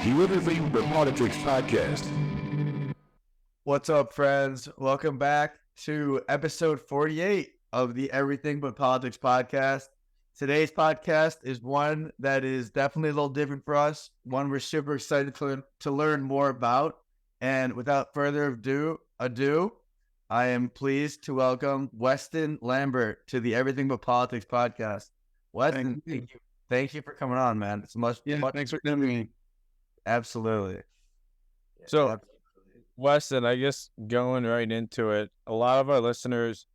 the Everything But Politics podcast. What's up, friends? Welcome back to episode 48 of the Everything But Politics podcast. Today's podcast is one that is definitely a little different for us, one we're super excited to learn more about. And without further ado, I am pleased to welcome Weston Lambert to the Everything But Politics podcast. Weston, thank you for coming on, man. It's much. Thanks for having me. Absolutely. So, Weston, I guess going right into it, a lot of our listeners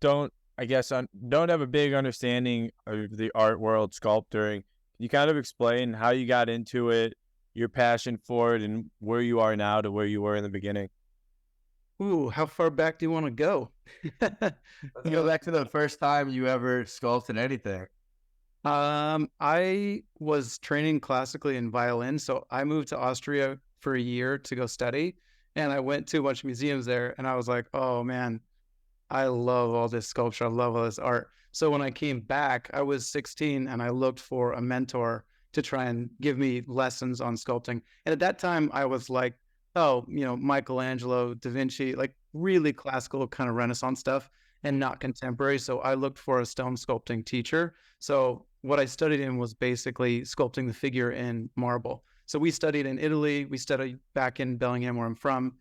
don't have a big understanding of the art world, sculpting. Can you kind of explain how you got into it, your passion for it, and where you are now to where you were in the beginning? Ooh, how far back do you want to go? Let's go back to the first time you ever sculpted anything. I was training classically in violin, so I moved to Austria for a year to go study, and I went to a bunch of museums there, and I was like, oh man, I love all this sculpture. I love all this art. So when I came back, I was 16, and I looked for a mentor to try and give me lessons on sculpting. And at that time, I was like, Michelangelo, Da Vinci, like really classical kind of Renaissance stuff and not contemporary. So I looked for a stone sculpting teacher. So what I studied in was basically sculpting the figure in marble. So we studied in Italy. We studied back in Bellingham, where I'm from.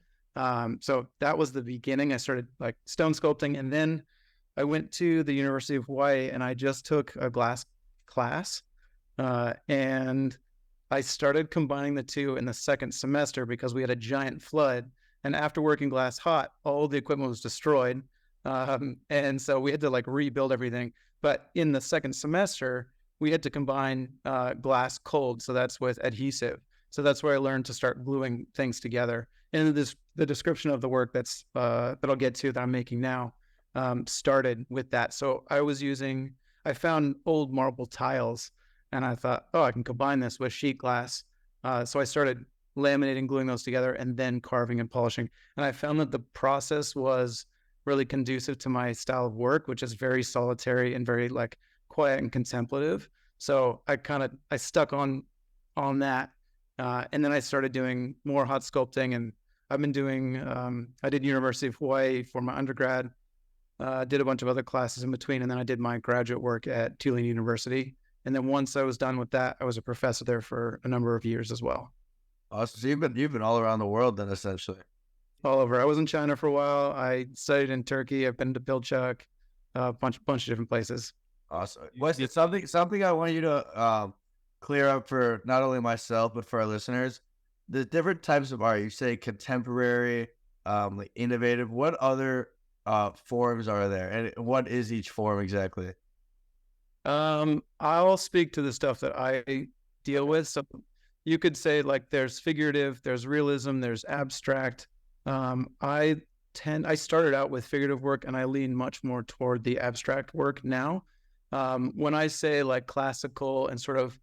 So that was the beginning. I started like stone sculpting, and then I went to the University of Hawaii, and I just took a glass class, and I started combining the two in the second semester because we had a giant flood, and after working glass hot, all the equipment was destroyed, and so we had to like rebuild everything. But in the second semester, we had to combine glass cold, so that's with adhesive. So that's where I learned to start gluing things together. And the description of the work that I'll get to that I'm making now started with that. So I found old marble tiles, and I thought, I can combine this with sheet glass. So I started laminating, gluing those together, and then carving and polishing. And I found that the process was really conducive to my style of work, which is very solitary and very like quiet and contemplative. So I stuck on that. And then I started doing more hot sculpting, and I've been doing, I did University of Hawaii for my undergrad, did a bunch of other classes in between, and then I did my graduate work at Tulane University. And then once I was done with that, I was a professor there for a number of years as well. Awesome. So you've been all around the world then, essentially. All over. I was in China for a while. I studied in Turkey. I've been to Pilchuck, a bunch of different places. Awesome. Weston, something I want you to clear up for not only myself but for our listeners. The different types of art. You say contemporary, like innovative. What other forms are there, and what is each form exactly? I'll speak to the stuff that I deal with. So you could say like there's figurative, there's realism, there's abstract. I started out with figurative work, and I lean much more toward the abstract work now. When I say like classical and sort of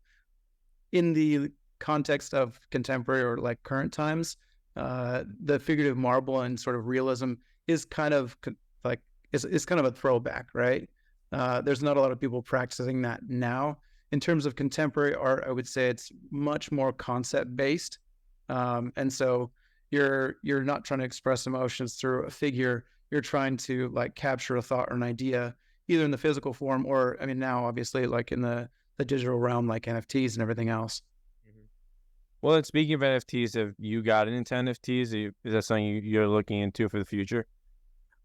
in the context of contemporary or like current times, the figurative marble and sort of realism is kind of like, it's kind of a throwback, right? There's not a lot of people practicing that now. In terms of contemporary art, I would say it's much more concept based. And so you're not trying to express emotions through a figure. You're trying to like capture a thought or an idea, either in the physical form or, I mean, now obviously like in the digital realm, like NFTs and everything else. Well, and speaking of NFTs, have you gotten into NFTs? Is that something you're looking into for the future?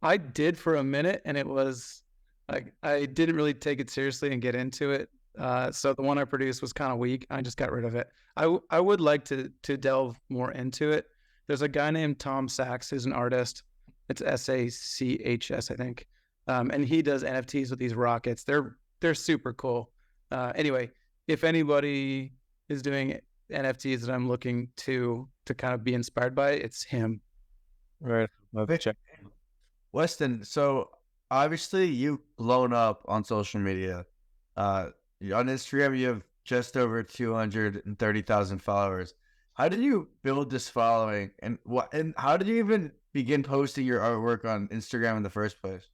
I did for a minute, and it was like I didn't really take it seriously and get into it. So the one I produced was kind of weak. I just got rid of it. I would like to delve more into it. There's a guy named Tom Sachs who's an artist. It's SACHS, I think. And he does NFTs with these rockets. They're super cool. Anyway, if anybody is doing NFTs that I'm looking to kind of be inspired by, it's him. Right. Love to check. Weston, so obviously you've blown up on social media. On Instagram, you have just over 230,000 followers. How did you build this following, and how did you even begin posting your artwork on Instagram in the first place?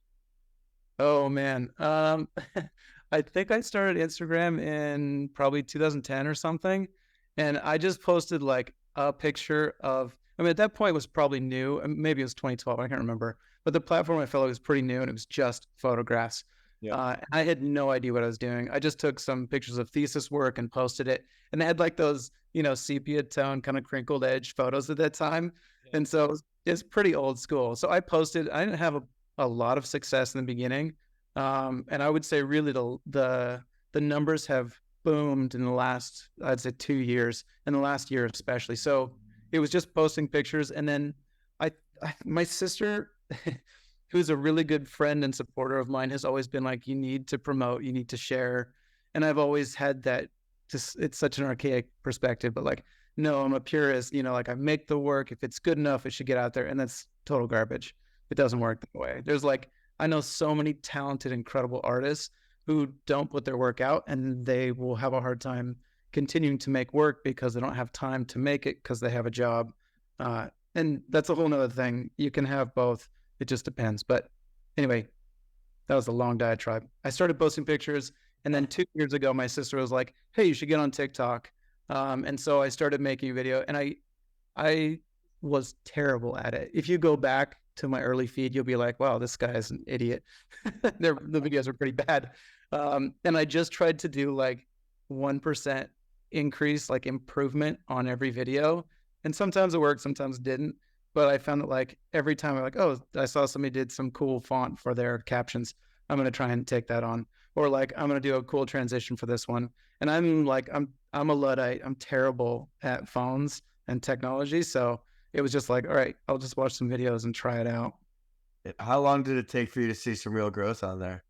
Oh man. I think I started Instagram in probably 2010 or something. And I just posted like a picture of, I mean, at that point it was probably new. Maybe it was 2012. I can't remember. But the platform I felt like was pretty new and it was just photographs. Yeah. I had no idea what I was doing. I just took some pictures of thesis work and posted it. And they had like those, sepia tone kind of crinkled edge photos at that time. Yeah. And so it's pretty old school. So I posted, I didn't have a lot of success in the beginning. And I would say really the numbers have boomed in the last, I'd say 2 years, in the last year especially. So it was just posting pictures. And then my sister, who's a really good friend and supporter of mine, has always been like, you need to promote, you need to share. And I've always had that, just, it's such an archaic perspective, but like, no, I'm a purist, like I make the work. If it's good enough, it should get out there. And that's total garbage. It doesn't work that way. There's like, I know so many talented, incredible artists who don't put their work out and they will have a hard time continuing to make work because they don't have time to make it because they have a job. And that's a whole nother thing. You can have both. It just depends. But anyway, that was a long diatribe. I started posting pictures. And then 2 years ago, my sister was like, hey, you should get on TikTok. And so I started making a video and I was terrible at it. If you go back to my early feed, you'll be like, wow, this guy is an idiot. The videos are pretty bad. And I just tried to do like 1% increase, like improvement on every video. And sometimes it worked, sometimes it didn't. But I found that like every time I'm like, oh, I saw somebody did some cool font for their captions. I'm going to try and take that on. Or like, I'm going to do a cool transition for this one. And I'm like, I'm a Luddite. I'm terrible at phones and technology. So it was just like, all right, I'll just watch some videos and try it out. How long did it take for you to see some real growth on there?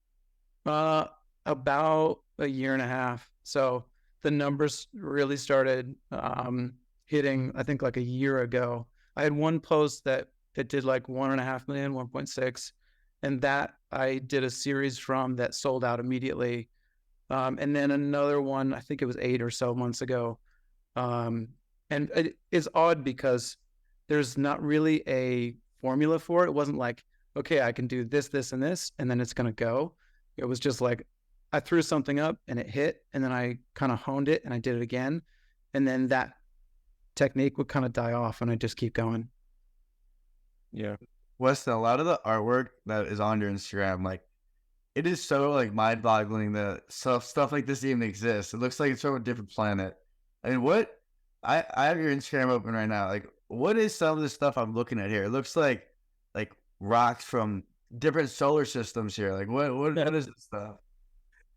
About a year and a half. So the numbers really started hitting, I think like a year ago. I had one post that did like 1.5 million, 1.6. And that I did a series from that sold out immediately. And then another one, I think it was 8 or so months ago. And it is odd because there's not really a formula for it. It wasn't like, okay, I can do this, this, and this, and then it's going to go. It was just like, I threw something up and it hit, and then I kind of honed it and I did it again. And then that technique would kind of die off and I just keep going. Yeah. Weston, a lot of the artwork that is on your Instagram, like, it is so like mind-boggling that stuff like this even exists. It looks like it's from a different planet. I mean, I have your Instagram open right now. Like, what is some of the stuff I'm looking at here? It looks like rocks from different solar systems here. Like, what is this stuff?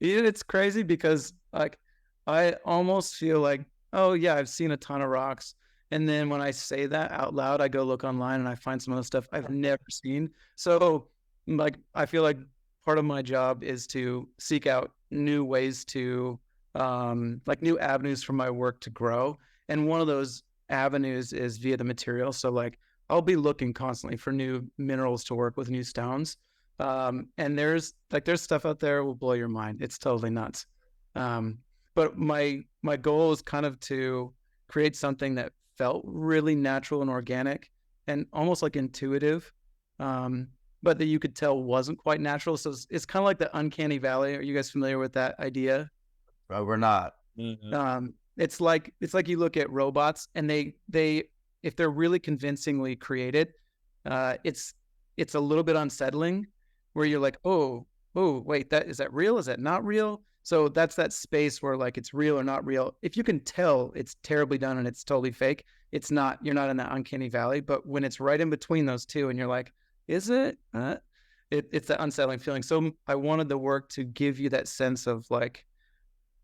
It's crazy because like I almost feel like, oh yeah, I've seen a ton of rocks. And then when I say that out loud, I go look online and I find some of the stuff I've never seen. So like, I feel like part of my job is to seek out new ways to, like new avenues for my work to grow. And one of those avenues is via the material. So like, I'll be looking constantly for new minerals to work with, new stones. And there's stuff out there will blow your mind. It's totally nuts. But my goal is kind of to create something that felt really natural and organic and almost like intuitive, but that you could tell wasn't quite natural. So it's kind of like the uncanny valley. Are you guys familiar with that idea? We're not. Mm-hmm. It's like you look at robots and they if they're really convincingly created, it's a little bit unsettling where you're like, oh, wait, is that real? Is that not real? So that's that space where like it's real or not real. If you can tell it's terribly done and it's totally fake, it's not, you're not in that uncanny valley. But when it's right in between those two and you're like, is it? It's that unsettling feeling. So I wanted the work to give you that sense of like,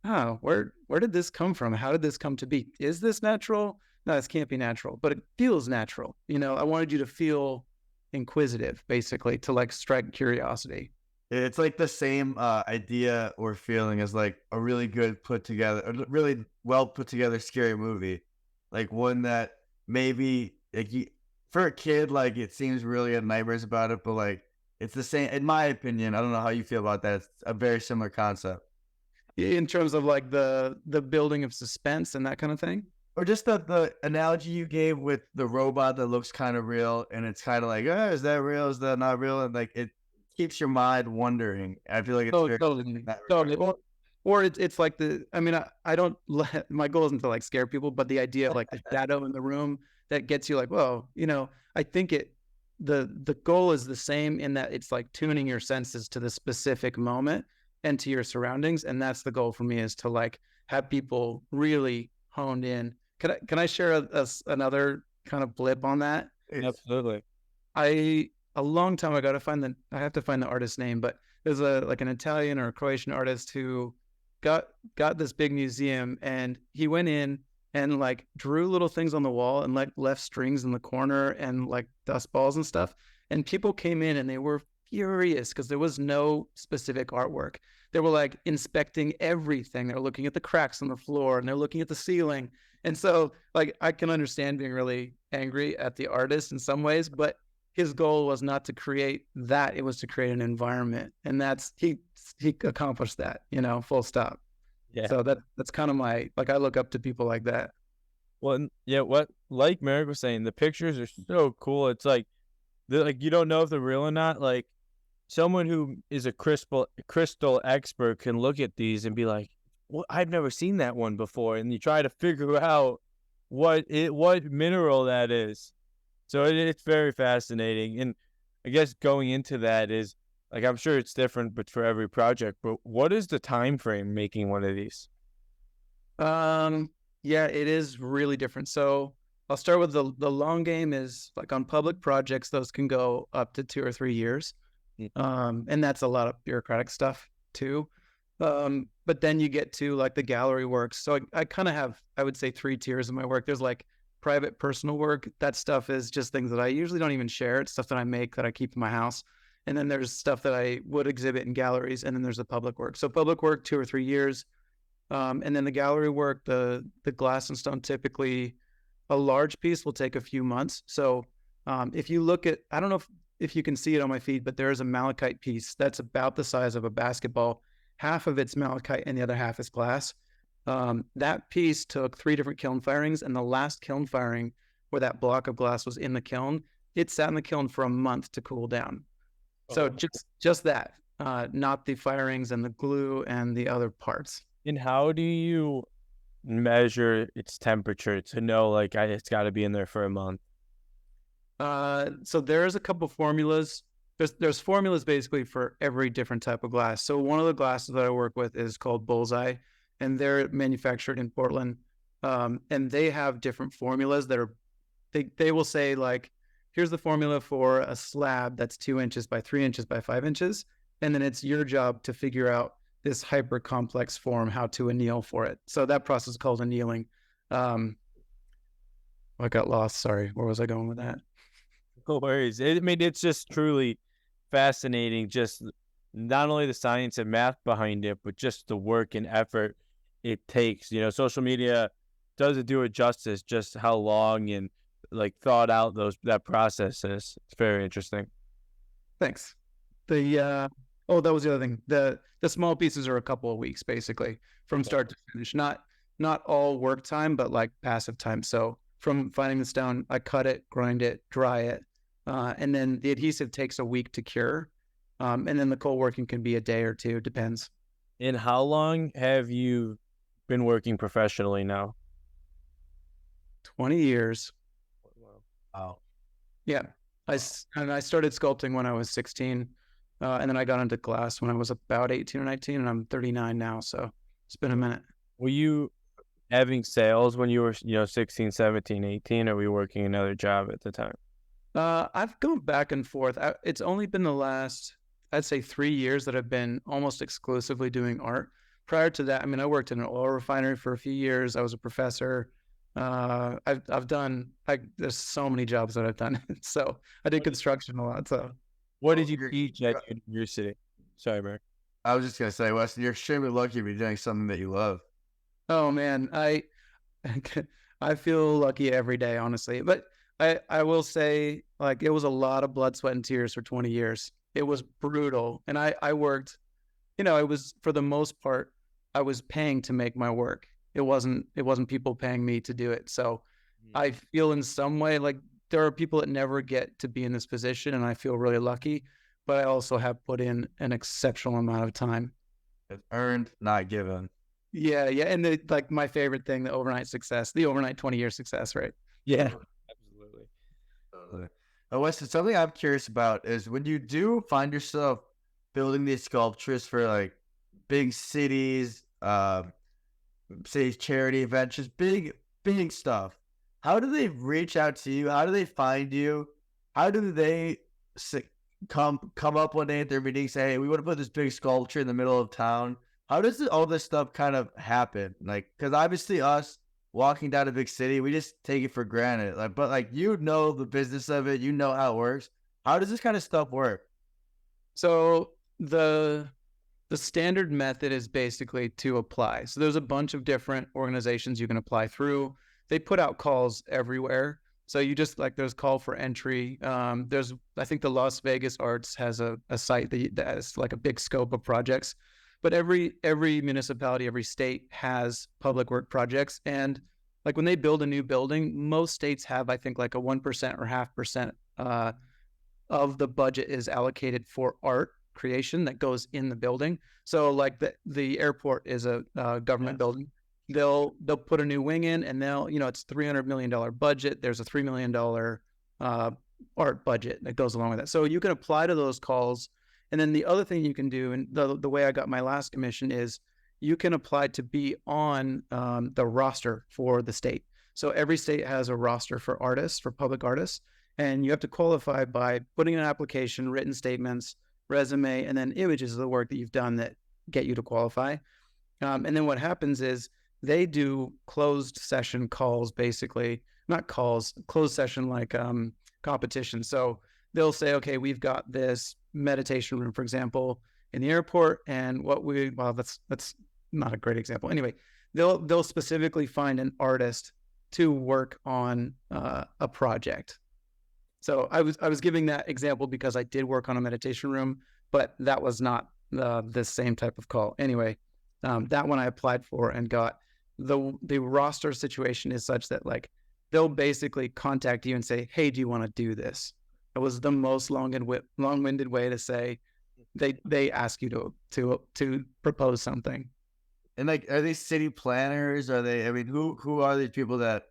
oh, where did this come from? How did this come to be? Is this natural? No, this can't be natural, but it feels natural. I wanted you to feel inquisitive, basically, to like strike curiosity. It's like the same idea or feeling as like a really good really well put together scary movie, like one that maybe like for a kid, like it seems really had nightmares about it, but like it's the same. In my opinion, I don't know how you feel about that. It's a very similar concept in terms of like the building of suspense and that kind of thing. Or just the analogy you gave with the robot that looks kind of real, and it's kind of like, is that real? Is that not real? And like it keeps your mind wondering. I feel like it's totally. Well, or it's like I don't let, my goal isn't to like scare people, but the idea of like the shadow in the room that gets you like, whoa, I think the goal is the same in that it's like tuning your senses to the specific moment and to your surroundings. And that's the goal for me, is to like have people really honed in. Can I share another kind of blip on that? Absolutely. A long time ago, I have to find the artist's name, but there's an Italian or a Croatian artist who got this big museum, and he went in and like drew little things on the wall and like left strings in the corner and like dust balls and stuff. And people came in and they were furious because there was no specific artwork. They were like inspecting everything. They're looking at the cracks on the floor and they're looking at the ceiling. And so like I can understand being really angry at the artist in some ways, but his goal was not to create that. It was to create an environment. And he accomplished that, full stop. Yeah. So that's kind of I look up to people like that. Well, yeah, like Merrick was saying, the pictures are so cool. It's like you don't know if they're real or not. Like someone who is a crystal expert can look at these and be like, well, I've never seen that one before. And you try to figure out what mineral that is. So it's very fascinating. And I guess going into that is, like, I'm sure it's different, but for every project. But what is the time frame making one of these? Yeah, it is really different. So I'll start with the long game. Is like on public projects, those can go up to 2 or 3 years. And that's a lot of bureaucratic stuff too. But then you get to like the gallery works. So I kind of have, I would say, 3 tiers of my work. There's like private personal work. That stuff is just things that I usually don't even share. It's stuff that I make that I keep in my house. And then there's stuff that I would exhibit in galleries. And then there's the public work. So public work, 2 or 3 years. And then the gallery work, the glass and stone, typically a large piece will take a few months. So if you look at, I don't know if you can see it on my feed, but there is a malachite piece that's about the size of a basketball. Half of it's malachite and the other half is glass. That piece took 3 different kiln firings, and the last kiln firing where that block of glass was in the kiln, it sat in the kiln for a month to cool down. So just that, not the firings and the glue and the other parts. And how do you measure its temperature to know, like, it's got to be in there for a month? So there's a couple formulas. There's formulas basically for every different type of glass. So one of the glasses that I work with is called Bullseye, and they're manufactured in Portland. And they have different formulas that they will say, like, here's the formula for a slab that's 2 inches by 3 inches by 5 inches. And then it's your job to figure out this hyper complex form, how to anneal for it. So that process is called annealing. I got lost. Sorry. Where was I going with that? No worries. It's just truly fascinating. Just not only the science and math behind it, but just the work and effort it takes. Social media doesn't do it justice, just how long and like thought out that process is. It's very interesting. Thanks. That was the other thing. The small pieces are a couple of weeks, basically, from start to finish. Not all work time, but like passive time. So from finding the stone, I cut it, grind it, dry it, and then the adhesive takes a week to cure. And then the cold working can be a day or 2, depends. And how long have you been working professionally now? 20 years. Wow. Yeah. I started sculpting when I was 16. And then I got into glass when I was about 18 or 19, and I'm 39 now. So it's been a minute. Were you having sales when you were, 16, 17, 18, or were you working another job at the time? I've gone back and forth. It's only been the last, I'd say, 3 years that I've been almost exclusively doing art. Prior to that, I worked in an oil refinery for a few years. I was a professor. I've done, there's so many jobs that I've done. So I did construction a lot. So what did you teach at university? Sorry, Mark. I was just going to say, Weston, you're extremely lucky to be doing something that you love. Oh, man. I feel lucky every day, honestly. But I will say, like, it was a lot of blood, sweat, and tears for 20 years. It was brutal. And I worked, it was, for the most part, I was paying to make my work. It wasn't people paying me to do it. So I feel in some way like there are people that never get to be in this position, and I feel really lucky, but I also have put in an exceptional amount of time. It's earned, not given. Yeah, yeah. And like my favorite thing, the overnight 20-year success, right? Yeah, absolutely. Totally. Weston, something I'm curious about is when you do find yourself building these sculptures for like big cities, say charity events, just big stuff. How do they reach out to you? How do they find you? How do they come up one day at their meeting, say, "Hey, we want to put this big sculpture in the middle of town"? How does all this stuff kind of happen? Like, because obviously us walking down a big city, we just take it for granted. Like, but like you know the business of it, you know how it works. How does this kind of stuff work? So the standard method is basically to apply. So there's a bunch of different organizations you can apply through. They put out calls everywhere. So you just like there's call for entry. I think the Las Vegas Arts has a site that has like a big scope of projects, but every municipality, every state has public work projects. And like when they build a new building, most states have, I think, like a 1% or 0.5% of the budget is allocated for art creation that goes in the building. So like the airport is a government building. They'll put a new wing in, and it's $300 million budget. There's a $3 million art budget that goes along with that. So you can apply to those calls. And then the other thing you can do, and the way I got my last commission is you can apply to be on the roster for the state. So every state has a roster for artists, for public artists, and you have to qualify by putting an application, written statements, resume, and then images of the work that you've done that get you to qualify. And then what happens is they do closed session calls, basically, not calls, closed session like competition. So they'll say, okay, we've got this meditation room, for example, in the airport, and that's not a great example. Anyway, they'll specifically find an artist to work on a project. So I was giving that example because I did work on a meditation room, but that was not the same type of call. Anyway, that one I applied for and got. The roster situation is such that like they'll basically contact you and say, "Hey, do you want to do this?" It was the most long-winded way to say they ask you to propose something. And like, are they city planners? Are they? I mean, who are these people that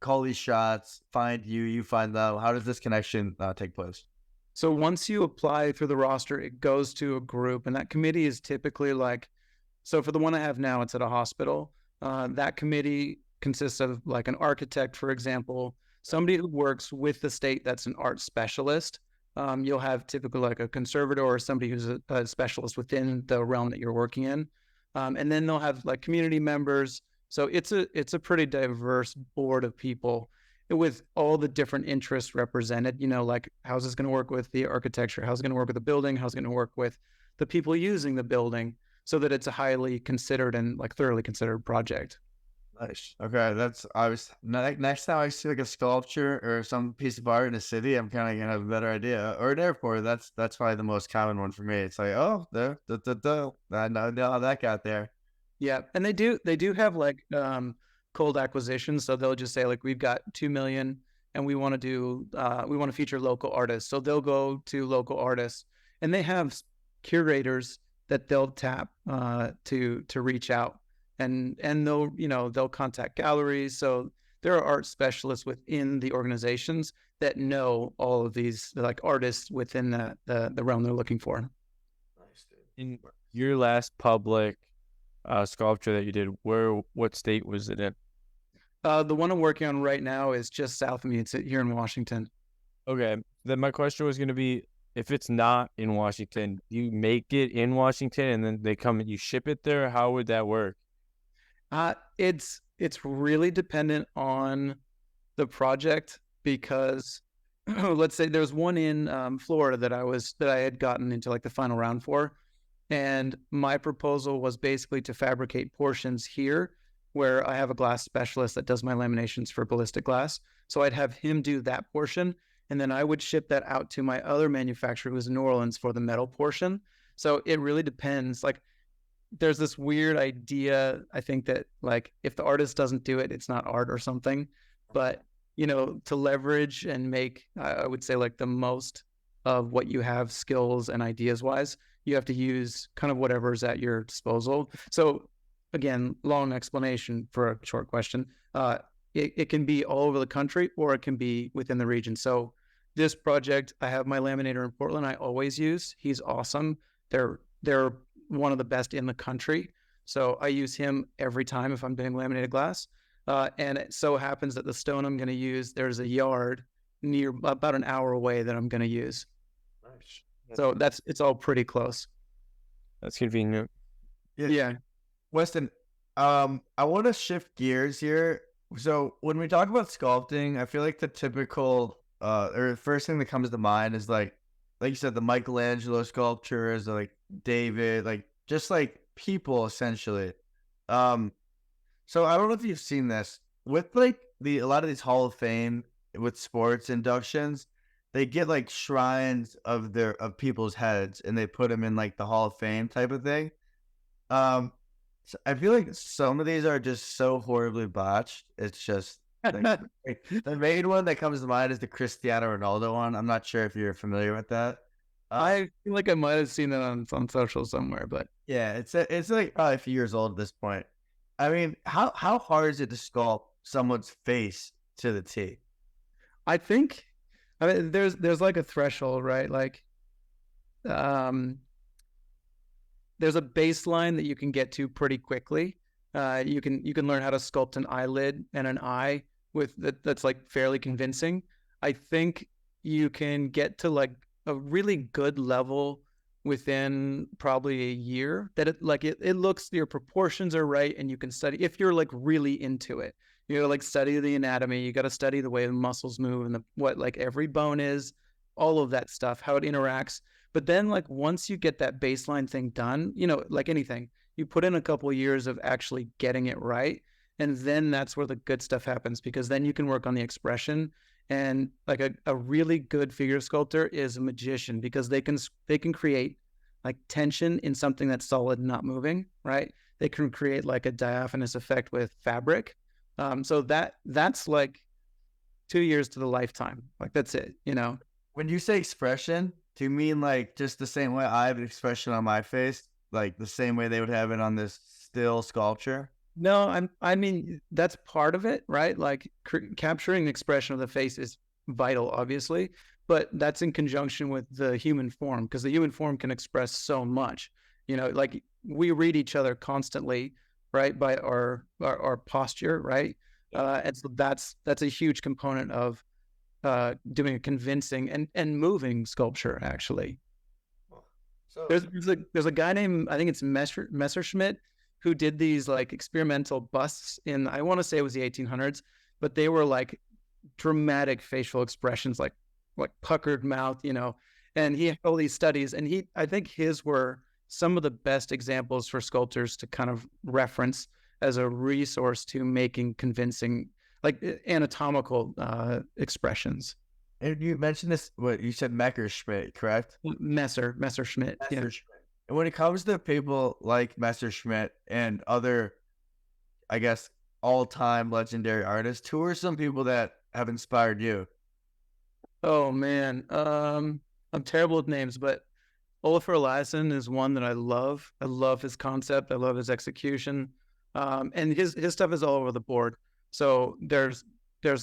call these shots? Find you, you find them. How does this connection take place? So once you apply through the roster, it goes to a group, and that committee is typically like. So for the one I have now, it's at a hospital. That committee consists of like an architect, for example, somebody who works with the state that's an art specialist. You'll have typically like a conservator or somebody who's a specialist within the realm that you're working in. And then they'll have like community members. So it's a pretty diverse board of people with all the different interests represented, like how's this going to work with the architecture? How's it going to work with the building? How's it going to work with the people using the building? So that it's a highly considered and like thoroughly considered project. Nice. Okay, that's obvious. Next time I see like a sculpture or some piece of art in a city, I'm kind of gonna have a better idea. Or an airport. That's probably the most common one for me. It's like, oh, I know how that got there. Yeah, and they do have like cold acquisitions. So they'll just say like, we've got 2 million and we want to feature local artists. So they'll go to local artists, and they have curators that they'll tap to reach out, and they'll contact galleries. So there are art specialists within the organizations that know all of these like artists within the realm they're looking for. Nice, dude. In your last public sculpture that you did, what state was it in? The one I'm working on right now is just south of me. It's here in Washington. Okay, then my question was going to be, if it's not in Washington, you make it in Washington and then they come and you ship it there? How would that work? It's really dependent on the project, because let's say there's one in Florida that I had gotten into like the final round for, and my proposal was basically to fabricate portions here where I have a glass specialist that does my laminations for ballistic glass. So I'd have him do that portion, and then I would ship that out to my other manufacturer who's in New Orleans for the metal portion. So it really depends. Like, there's this weird idea, I think, that like if the artist doesn't do it, it's not art or something. But, to leverage and make, I would say, like the most of what you have skills and ideas wise, you have to use kind of whatever's at your disposal. So again, long explanation for a short question. It can be all over the country, or it can be within the region. So this project, I have my laminator in Portland. I always use. He's awesome. They're one of the best in the country. So I use him every time if I'm doing laminated glass. And it so happens that the stone I'm going to use, there's a yard near about an hour away that I'm going to use. Nice. So it's all pretty close. That's convenient. Yeah. Weston, I want to shift gears here. So when we talk about sculpting, I feel like the typical or the first thing that comes to mind is like you said, the Michelangelo sculptures, or like David, like just like people essentially. So I don't know if you've seen this with like a lot of these Hall of Fame with sports inductions. They get like shrines of people's heads, and they put them in like the Hall of Fame type of thing. So I feel like some of these are just so horribly botched. It's just like, the main one that comes to mind is the Cristiano Ronaldo one. I'm not sure if you're familiar with that. I feel like I might have seen it on social somewhere, but yeah, it's like probably a few years old at this point. I mean, how hard is it to sculpt someone's face to the T? I mean, there's like a threshold, right? Like, there's a baseline that you can get to pretty quickly. You can learn how to sculpt an eyelid and an eye that's like fairly convincing. I think you can get to like a really good level within probably a year, that it looks, your proportions are right, and you can study if you're like really into it. You know, like study the anatomy, you got to study the way the muscles move and what like every bone is, all of that stuff, how it interacts. But then like once you get that baseline thing done, you know, like anything, you put in a couple of years of actually getting it right. And then that's where the good stuff happens, because then you can work on the expression. And like a really good figure sculptor is a magician, because they can create like tension in something that's solid and not moving, right? They can create like a diaphanous effect with fabric. So that's like 2 years to the lifetime. Like that's it, you know? When you say expression, do you mean like just the same way I have an expression on my face, like the same way they would have it on this still sculpture? No, I mean, that's part of it, right? Like capturing the expression of the face is vital, obviously, but that's in conjunction with the human form, because the human form can express so much. You know, like we read each other constantly, right? By our posture, right? And so that's a huge component of doing a convincing and moving sculpture, actually. So There's a guy named, I think it's Messerschmitt, who did these like experimental busts in, I want to say it was the 1800s, but they were like dramatic facial expressions, like puckered mouth, you know, and he had all these studies, and I think his were some of the best examples for sculptors to kind of reference as a resource to making convincing, like anatomical expressions. And you mentioned this, what you said, Messerschmitt, correct? Messerschmitt. Yeah. Messerschmitt. And when it comes to people like Messerschmitt and other, I guess, all-time legendary artists, who are some people that have inspired you? Oh man, I'm terrible with names, but Olafur Eliasson is one that I love. I love his concept. I love his execution, and his stuff is all over the board. So there's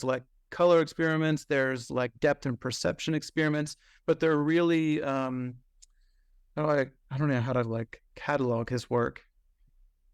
like color experiments, there's like depth and perception experiments, but they're really I don't know how to like catalog his work.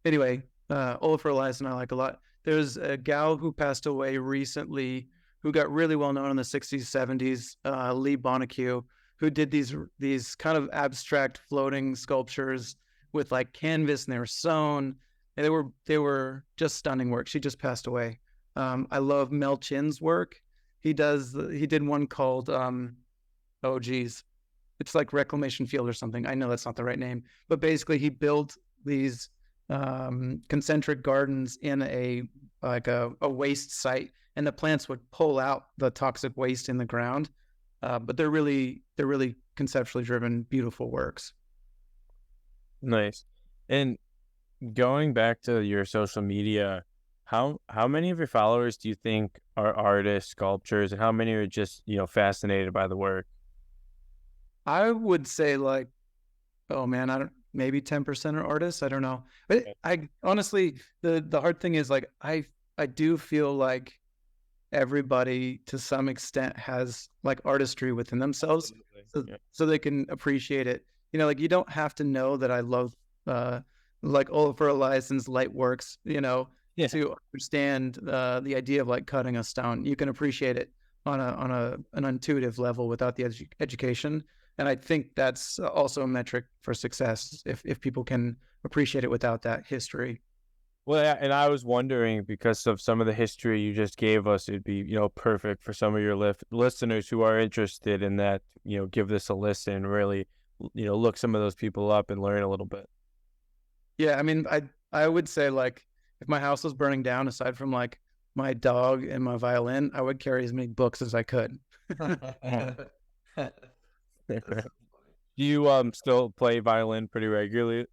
Anyway, Olafur Eliasson I like a lot. There's a gal who passed away recently who got really well known in the 60s, 70s, Lee Bonnecue, who did these kind of abstract floating sculptures with like canvas, and they were sewn. And they were just stunning work. She just passed away. I love Mel Chin's work. He did one called oh geez, it's like Reclamation Field or something. I know that's not the right name, but basically he built these concentric gardens in a waste site, and the plants would pull out the toxic waste in the ground. But they're really conceptually driven, beautiful works. Nice. And going back to your social media, how many of your followers do you think are artists, sculptors, and how many are just, fascinated by the work? I would say like oh man, I don't, maybe 10% are artists. I don't know. But I honestly, the hard thing is like, I do feel like everybody to some extent has like artistry within themselves, so they can appreciate it. Like you don't have to know that I love like Oliver Eliason's light works, to understand the idea of like cutting a stone. You can appreciate it on an intuitive level without the education. And I think that's also a metric for success if people can appreciate it without that history. Well, yeah, and I was wondering, because of some of the history you just gave us, it'd be, perfect for some of your listeners who are interested in that, give this a listen, really, look some of those people up and learn a little bit. Yeah, I mean, I would say like if my house was burning down, aside from like my dog and my violin, I would carry as many books as I could. Do you still play violin pretty regularly?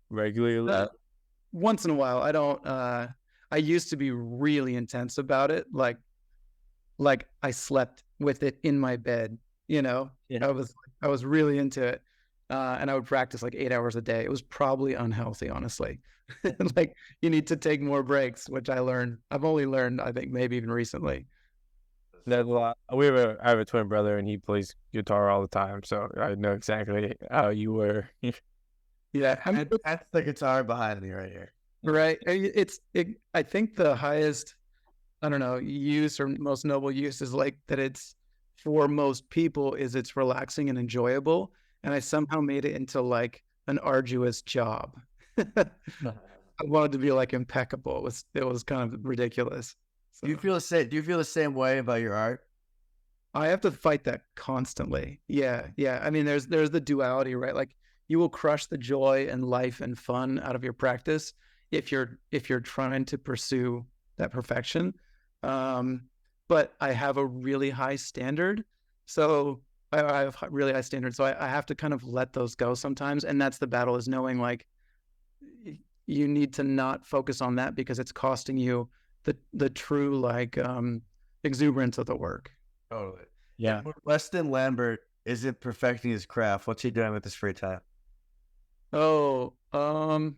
Once in a while. I don't I used to be really intense about it, like I slept with it in my bed, Yeah. I was really into it. And I would practice like 8 hours a day. It was probably unhealthy, honestly. Like you need to take more breaks, which I've only learned, I think maybe even recently. That's a lot. I have a twin brother, and he plays guitar all the time, so I know exactly how you were. Yeah, I mean, That's the guitar behind me right here. right. I think the highest, I don't know, use or most noble use is like that it's for most people is it's relaxing and enjoyable. And I somehow made it into like an arduous job. I wanted to be like impeccable. It was kind of ridiculous. So Do you feel the same way about your art? I have to fight that constantly. Yeah. I mean, there's the duality, right? Like you will crush the joy and life and fun out of your practice if you're trying to pursue that perfection. But I have a really high standard, so I have really high standards. So I have to kind of let those go sometimes, and that's the battle, is knowing like you need to not focus on that because it's costing you the true like exuberance of the work. Totally. Yeah. Weston Lambert isn't perfecting his craft. What's he doing with his free time? Oh, I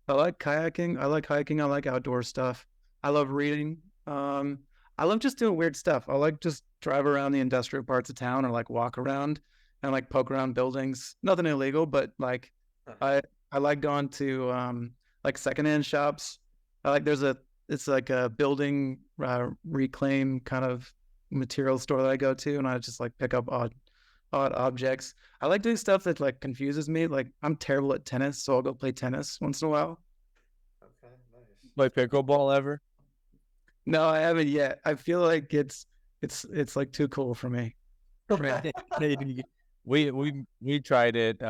like kayaking. I like outdoor stuff. I love reading. I love just doing weird stuff. I like just drive around the industrial parts of town or like walk around and like poke around buildings. Nothing illegal, but like I like going to like secondhand shops. It's like a building reclaim kind of material store that I go to, and I just like pick up odd objects. I like doing stuff that like confuses me. Like I'm terrible at tennis, so I'll go play tennis once in a while. Okay, nice. Play pickleball ever? No, I haven't yet. I feel like it's like too cool for me. We tried it.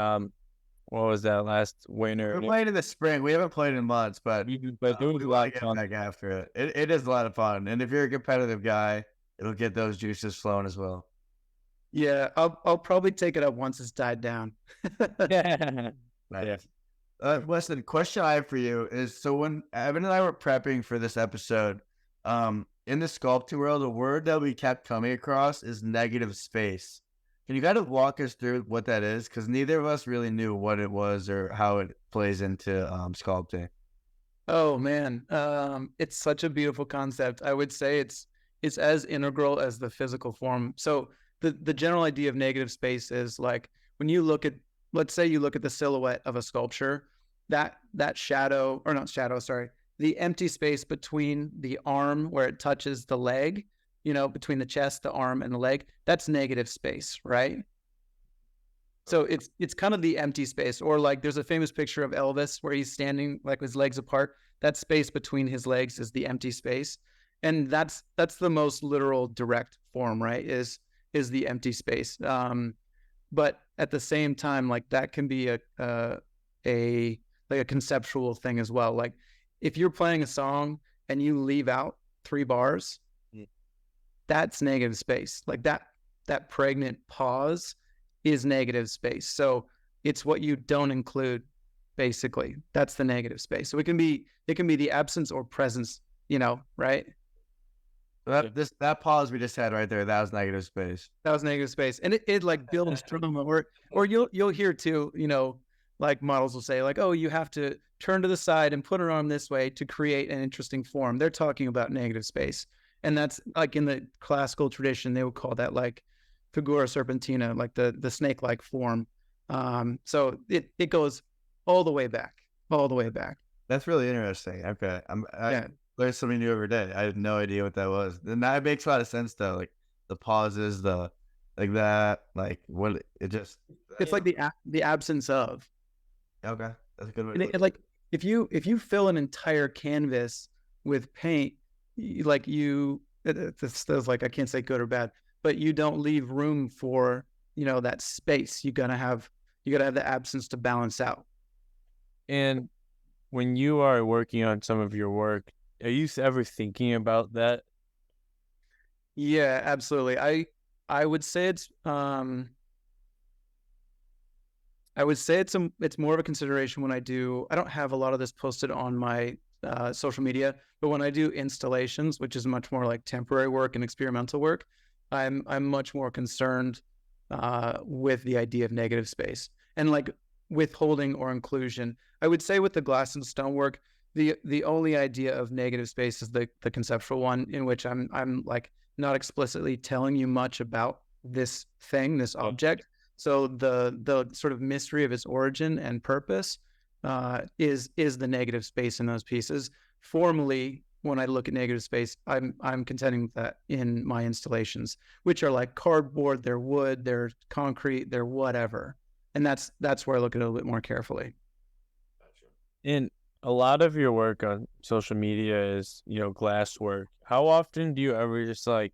What was that, last winter? We're playing in the spring. We haven't played in months, but It was a lot of fun. back after it. It is a lot of fun, and if you're a competitive guy, it'll get those juices flowing as well. Yeah, I'll probably take it up once it's died down. Nice. Weston, question I have for you is: so when Evan and I were prepping for this episode, in the sculpting world, a word that we kept coming across is negative space. Can you kind of walk us through what that is? Because neither of us really knew what it was or how it plays into sculpting. Oh man, it's such a beautiful concept. I would say it's as integral as the physical form. So the general idea of negative space is like when you look at, let's say you look at the silhouette of a sculpture, that shadow, or not shadow, sorry, the empty space between the arm where it touches the leg, between the chest, the arm, and the leg, that's negative space, right? So it's kind of the empty space. Or like there's a famous picture of Elvis where he's standing like with his legs apart. That space between his legs is the empty space. And that's the most literal direct form, right? Is the empty space. But at the same time, like that can be a conceptual thing as well. Like if you're playing a song and you leave out 3 bars, that's negative space. Like that pregnant pause is negative space. So it's what you don't include, basically. That's the negative space. So it can be the absence or presence, right? That pause we just had right there, that was negative space. That was negative space. And it like builds trauma, or you'll hear too, like models will say like, oh, you have to turn to the side and put an arm this way to create an interesting form. They're talking about negative space. And that's like in the classical tradition, they would call that like figura serpentina, like the snake-like form. So it goes all the way back, all the way back. That's really interesting. Okay. I learn something new every day. I had no idea what that was. And that makes a lot of sense though. Like the pauses, like that, like what it just. It's like the absence of. Okay. That's a good way. And like if you fill an entire canvas with paint, this like, I can't say good or bad, but you don't leave room for, that space. You gotta have the absence to balance out. And when you are working on some of your work, are you ever thinking about that? Yeah, absolutely. I would say it's it's more of a consideration when I don't have a lot of this posted on my social media, but when I do installations, which is much more like temporary work and experimental work, I'm much more concerned with the idea of negative space and like withholding or inclusion. I would say with the glass and stone work, the only idea of negative space is the conceptual one, in which I'm like not explicitly telling you much about this thing, this object. So the sort of mystery of its origin and purpose is the negative space in those pieces. Formally, when I look at negative space, I'm contending with that in my installations, which are like cardboard, they're wood, they're concrete, they're whatever. And that's where I look at it a little bit more carefully. And a lot of your work on social media is, glass work. How often do you ever just like,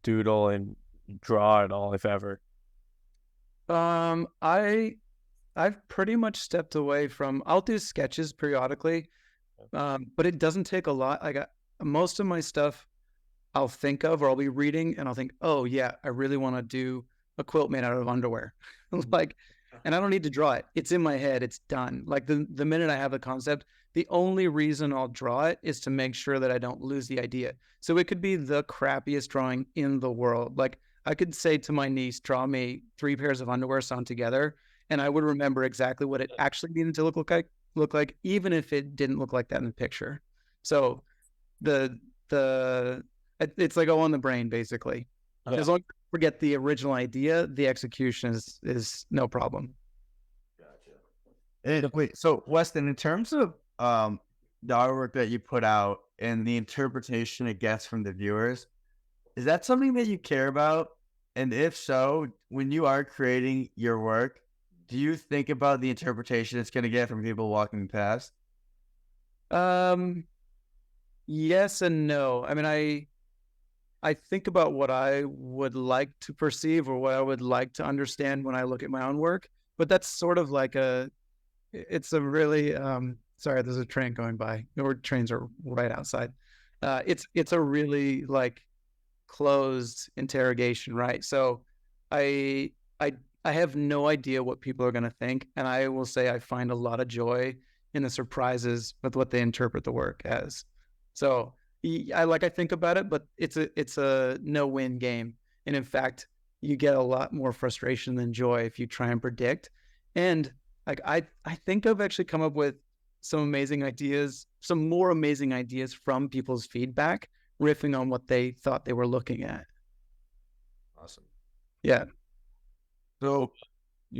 doodle and draw it all, if ever? I've pretty much stepped away from. I'll do sketches periodically, but it doesn't take a lot. Most of my stuff I'll think of, or I'll be reading, and I'll think, oh yeah, I really want to do a quilt made out of underwear, like, and I don't need to draw it. It's in my head. It's done. Like the minute I have a concept, the only reason I'll draw it is to make sure that I don't lose the idea. So it could be the crappiest drawing in the world. Like I could say to my niece, draw me 3 pairs of underwear sewn together, and I would remember exactly what it actually needed to look like, even if it didn't look like that in the picture. So it's like on the brain, basically. As long as you forget the original idea, the execution is no problem. Gotcha. And wait, so Weston, in terms of the artwork that you put out and the interpretation it gets from the viewers, is that something that you care about? And if so, when you are creating your work, do you think about the interpretation it's going to get from people walking past? Yes and no. I mean, I think about what I would like to perceive or what I would like to understand when I look at my own work, but that's sort of like it's a really, sorry, there's a train going by. Your trains are right outside. It's a really like closed interrogation, right? So I have no idea what people are going to think, and I will say I find a lot of joy in the surprises with what they interpret the work as. So I think about it, but it's a no-win game, and in fact, you get a lot more frustration than joy if you try and predict. And like I think I've actually come up with some more amazing ideas from people's feedback, riffing on what they thought they were looking at. Awesome. Yeah. So,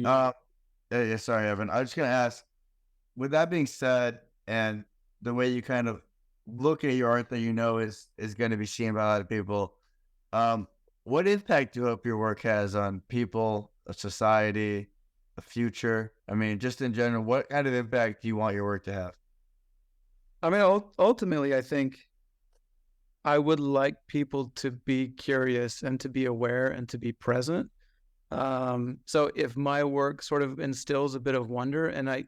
sorry, Evan. I was just gonna ask. With that being said, and the way you kind of look at your art that is going to be seen by a lot of people, what impact do you hope your work has on people, a society, the future? I mean, just in general, what kind of impact do you want your work to have? I mean, ultimately, I think I would like people to be curious and to be aware and to be present. So if my work sort of instills a bit of wonder, and I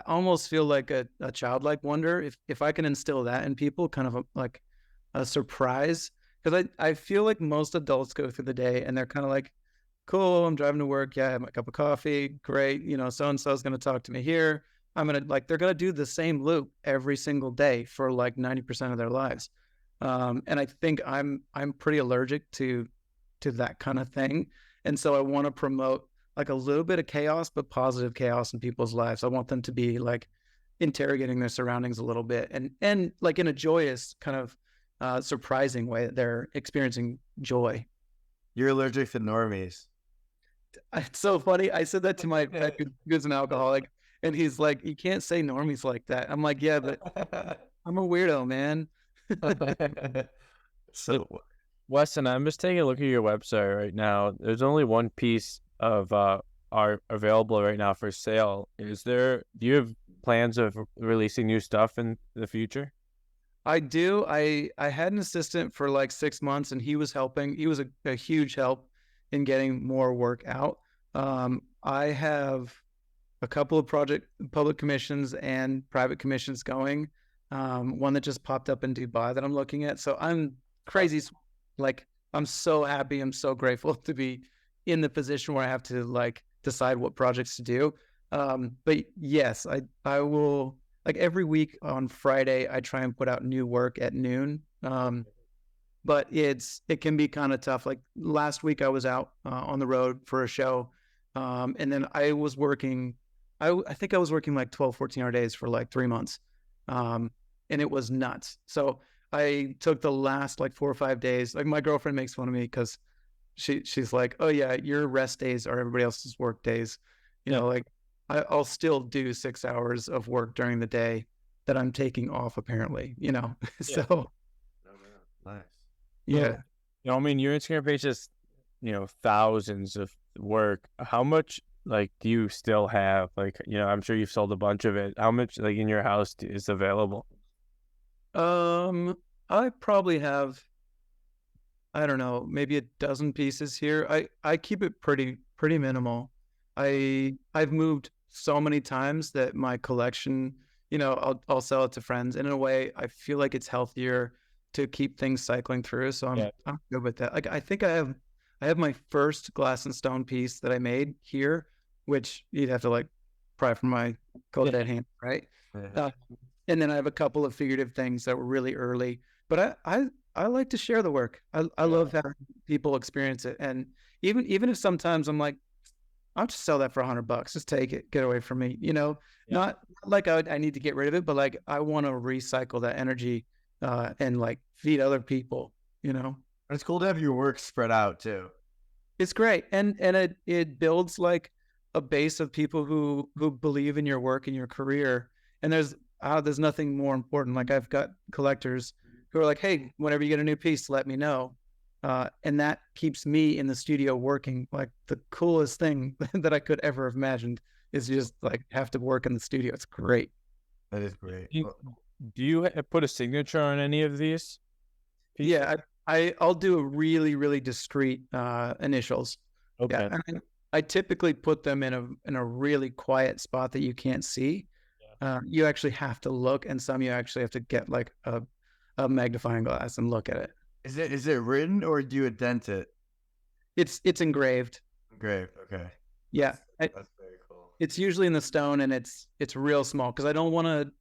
almost feel like a childlike wonder, if I can instill that in people, kind of like a surprise, because I feel like most adults go through the day and they're kind of like, cool, I'm driving to work, yeah, I have my cup of coffee, great, so-and-so is going to talk to me here. They're going to do the same loop every single day for like 90% of their lives. And I think I'm pretty allergic to that kind of thing. And so I want to promote like a little bit of chaos, but positive chaos in people's lives. I want them to be like interrogating their surroundings a little bit, and like in a joyous kind of surprising way that they're experiencing joy. You're allergic to normies. It's so funny. I said that to my pet who's an alcoholic, and he's like, "You can't say normies like that." I'm like, "Yeah, but I'm a weirdo, man." So Weston, I'm just taking a look at your website right now. There's only one piece of art available right now for sale. Do you have plans of releasing new stuff in the future? I do. I had an assistant for like 6 months, and he was helping. He was a huge help in getting more work out. I have a couple of public commissions and private commissions going. One that just popped up in Dubai that I'm looking at. So I'm crazy. Like, I'm so happy. I'm so grateful to be in the position where I have to like decide what projects to do. But yes, I will, like every week on Friday, I try and put out new work at noon. But it can be kind of tough. Like last week I was out on the road for a show. And then I was working, I think I was working like 12, 14-hour days for like 3 months. And it was nuts. So I took the last like 4 or 5 days. Like my girlfriend makes fun of me because she's like, "Oh yeah, your rest days are everybody else's work days." Like I'll still do 6 hours of work during the day that I'm taking off apparently, So nice. yeah. I mean, your Instagram page is, thousands of work. How much like do you still have? Like, I'm sure you've sold a bunch of it. How much like in your house is available? I probably have, I don't know, maybe a dozen pieces here. I keep it pretty minimal. I've moved so many times that my collection, I'll sell it to friends. And in a way, I feel like it's healthier to keep things cycling through. So I'm good with that. Like I think I have my first glass and stone piece that I made here, which you'd have to like pry from my cold dead hand, right? And then I have a couple of figurative things that were really early. But I like to share the work. I love having people experience it. And even if sometimes I'm like, I'll just sell that for $100. Just take it, get away from me. Not like I need to get rid of it, but like I want to recycle that energy and like feed other people. It's cool to have your work spread out too. It's great, and it builds like a base of people who believe in your work and your career. And there's nothing more important. Like I've got collectors who are like, "Hey, whenever you get a new piece, let me know." And that keeps me in the studio working. Like the coolest thing that I could ever have imagined is just like have to work in the studio. It's great. That is great. Do you put a signature on any of these pieces? Yeah, I'll do a really, really discreet initials. Okay. Yeah, I typically put them in a really quiet spot that you can't see. You actually have to look, and some you actually have to get like a magnifying glass and look at it. Is it written or do you indent it? It's engraved. Engraved. Okay. Yeah, That's very cool. it's usually in the stone, and it's real small because I don't want to.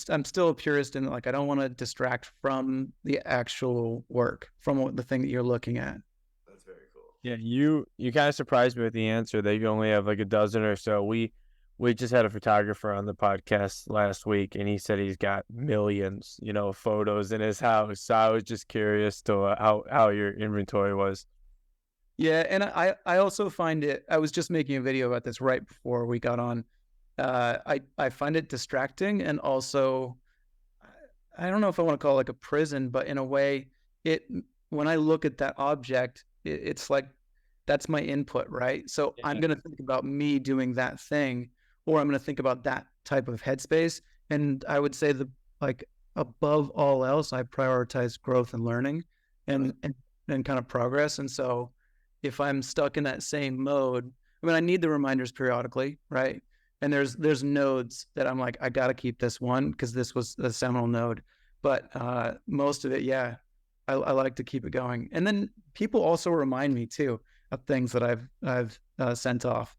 I'm still a purist, and like I don't want to distract from the actual work, from the thing that you're looking at. That's very cool. Yeah, you kind of surprised me with the answer that you only have like a dozen or so. We just had a photographer on the podcast last week, and he said he's got millions, of photos in his house. So I was just curious to how your inventory was. Yeah, and I also find it. I was just making a video about this right before we got on. I find it distracting, and also, I don't know if I want to call it like a prison, but in a way, when I look at that object, it's like that's my input, right? So I'm gonna think about me doing that thing, or I'm gonna think about that type of headspace. And I would say like above all else, I prioritize growth and learning, and kind of progress. And so, if I'm stuck in that same mode, I mean, I need the reminders periodically, right? And there's nodes that I'm like, I got to keep this one because this was a seminal node. But most of it, yeah, I like to keep it going. And then people also remind me too of things that I've sent off,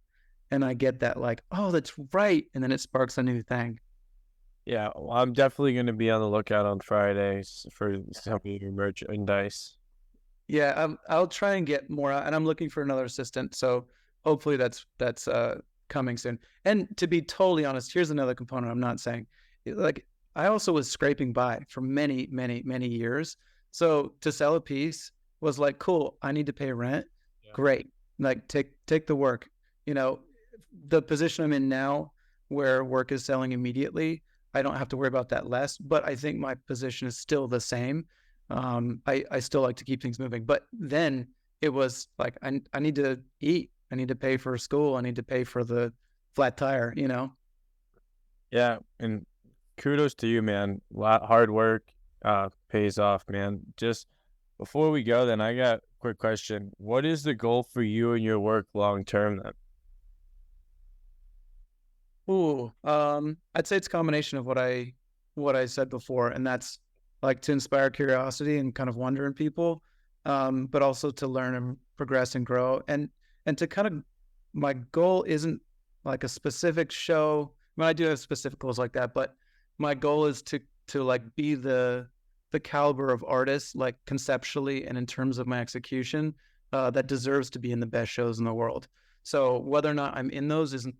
and I get that like, oh, that's right, and then it sparks a new thing. Yeah, well, I'm definitely going to be on the lookout on Fridays for some of your merchandise. Yeah, I'll try and get more, and I'm looking for another assistant. So hopefully that's coming soon. And to be totally honest, here's another component I'm not saying. Like, I also was scraping by for many, many, many years. So to sell a piece was like, cool, I need to pay rent. Yeah. Great. Like, take the work. You know, the position I'm in now where work is selling immediately, I don't have to worry about that less, but I think my position is still the same. I still like to keep things moving, but then it was like, I need to eat. I need to pay for school. I need to pay for the flat tire, you know? Yeah. And kudos to you, man. Hard work pays off, man. Just before we go, then I got a quick question. What is the goal for you and your work long term then? Ooh, I'd say it's a combination of what I said before, and that's like to inspire curiosity and kind of wonder in people, but also to learn and progress and grow, and to kind of, my goal isn't like a specific show. I mean, I do have specific goals like that, but my goal is to like be the caliber of artist, like conceptually and in terms of my execution, that deserves to be in the best shows in the world. So whether or not I'm in those isn't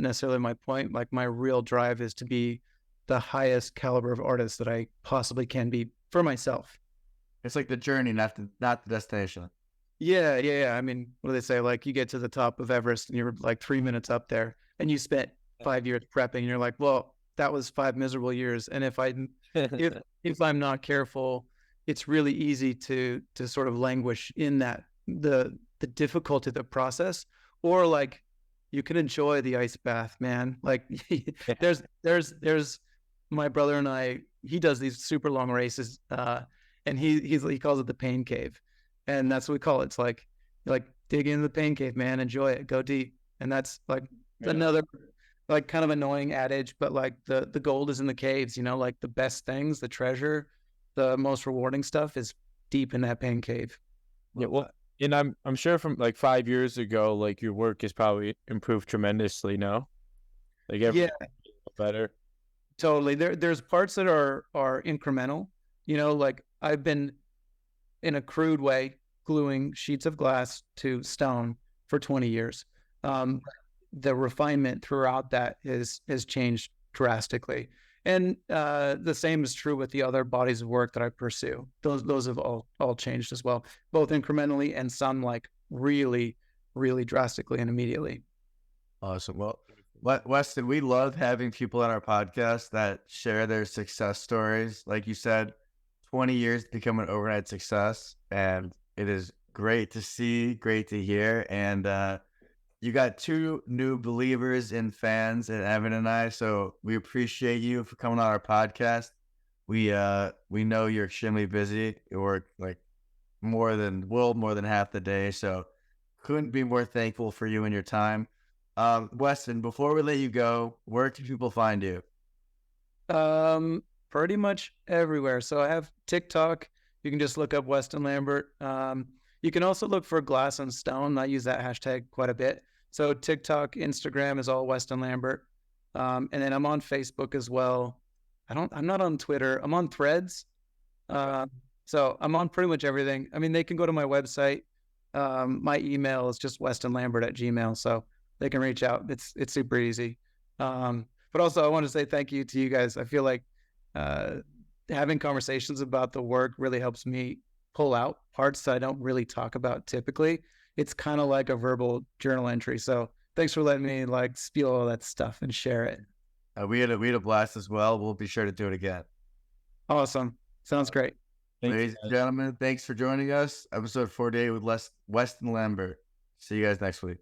necessarily my point. Like, my real drive is to be the highest caliber of artist that I possibly can be for myself. It's like the journey, not the destination. Yeah. I mean, what do they say? Like, you get to the top of Everest and you're like 3 minutes up there, and you spent 5 years prepping, and you're like, well, that was 5 miserable years. And if I'm not careful, it's really easy to sort of languish in that, the difficulty of the process, or like, you can enjoy the ice bath, man. Like, there's my brother and I, he does these super long races, and he calls it the pain cave. And that's what we call it. It's like, dig into the pain cave, man, enjoy it, go deep. And that's like another, like, kind of annoying adage, but like the gold is in the caves, you know, like the best things, the treasure, the most rewarding stuff is deep in that pain cave. Yeah, well, and I'm sure from like 5 years ago, like, your work has probably improved tremendously now. Like, better. Totally. There's parts that are incremental, you know, like, I've been, in a crude way, gluing sheets of glass to stone for 20 years. The refinement throughout that has changed drastically. And the same is true with the other bodies of work that I pursue. Those have all changed as well, both incrementally and some like really, really drastically and immediately. Awesome. Well, Weston, we love having people on our podcast that share their success stories. Like you said, 20 years to become an overnight success, and it is great to see, great to hear. And you got 2 new believers and fans in Evan and I, so we appreciate you for coming on our podcast. We know you're extremely busy. You work like more than half the day, so couldn't be more thankful for you and your time. Weston, before we let you go, where can people find you? Pretty much everywhere. So I have TikTok. You can just look up Weston Lambert. You can also look for Glass and Stone. I use that hashtag quite a bit. So TikTok, Instagram is all Weston Lambert. And then I'm on Facebook as well. I'm not on Twitter. I'm on Threads. So I'm on pretty much everything. I mean, they can go to my website. My email is just westonlambert@gmail.com. So they can reach out. It's super easy. But also I want to say thank you to you guys. I feel like having conversations about the work really helps me pull out parts that I don't really talk about typically. It's kind of like a verbal journal entry. So thanks for letting me like spiel all that stuff and share it. We had a blast as well. We'll be sure to do it again. Awesome. Sounds great. Ladies and gentlemen, thanks for joining us. Episode 48 with Weston Lambert. See you guys next week.